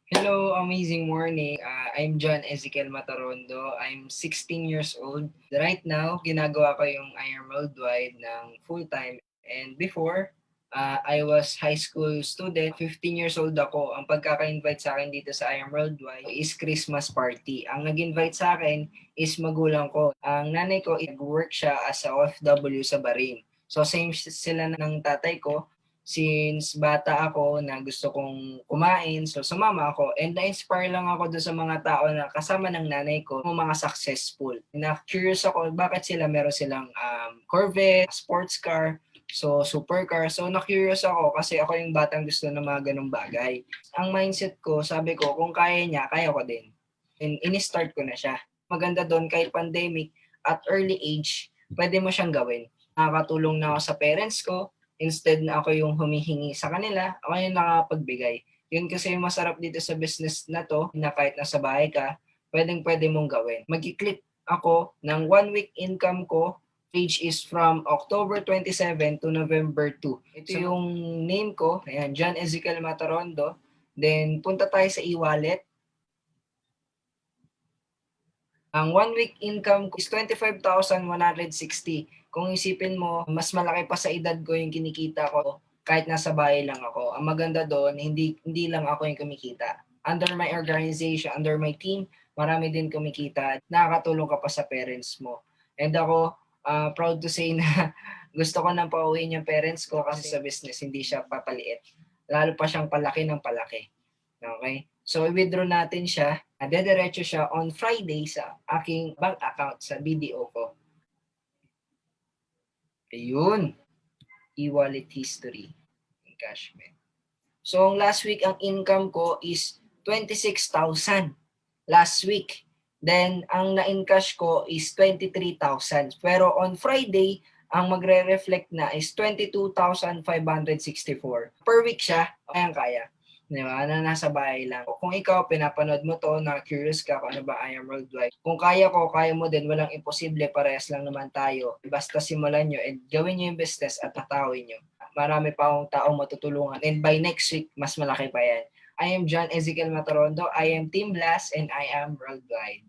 Hello, amazing morning. I'm John Ezekiel Matarondo. I'm 16 years old. Right now, ginagawa ko yung I Am Worldwide ng full-time. And before, I was high school student. 15 years old ako. Ang pagkaka-invite sa akin dito sa I Am Worldwide is Christmas party. Ang nag-invite sa akin is magulang ko. Ang nanay ko, nag-work siya as a OFW sa Bahrain. So same sila ng tatay ko. Since bata ako na gusto kong kumain, so sumama ako and na-inspire lang ako doon sa mga tao na kasama ng nanay ko, mga successful. Na-curious ako bakit meron silang Corvette, sports car, so supercar. So na-curious ako kasi ako yung batang gusto ng mga ganong bagay. Ang mindset ko, sabi ko, kung kaya niya, kaya ko din. And ini-start ko na siya. Maganda doon kahit pandemic, at early age, pwede mo siyang gawin. Nakakatulong na ako sa parents ko, instead na ako yung humihingi sa kanila, ako yung nakapagbigay. Yun kasi yung masarap dito sa business na to, na kahit nasa bahay ka, pwedeng-pwede mong gawin. Mag-click ako ng 1 week income ko, age is from October 27 to November 2. Ito yung name ko, ayan, John Ezekiel Matarondo. Then, punta tayo sa e-wallet. Ang 1 week income ko is 25,160. Kung isipin mo, mas malaki pa sa edad ko yung kinikita ko kahit nasa bahay lang ako. Ang maganda doon, hindi lang ako yung kumikita. Under my organization, under my team, marami din kumikita. Nakakatulong ka pa sa parents mo. And ako, proud to say na gusto ko nang pauwiin yung parents ko kasi sa business, hindi siya papaliit. Lalo pa siyang palaki ng palaki. Okay? So, i-withdraw natin siya. Dediretso siya on Friday sa aking bank account sa BDO ko. Ayun. E-wallet history. Encashment. So, last week, ang income ko is 26,000. Last week. Then, ang na-encash ko is 23,000. Pero on Friday, ang magre-reflect na is 22,564. Per week siya, kaya. Di ba? Na nasa bahay lang. Kung ikaw, pinapanood mo to, na curious ka kung ano ba I Am Worldwide. Kung kaya ko, kaya mo din, walang imposible, parehas lang naman tayo. Basta simulan nyo and gawin nyo yung business at tatawin nyo. Marami pa akong taong matutulungan. And by next week, mas malaki pa yan. I am John Ezekiel Matarondo. I am Team Blast and I am Worldwide.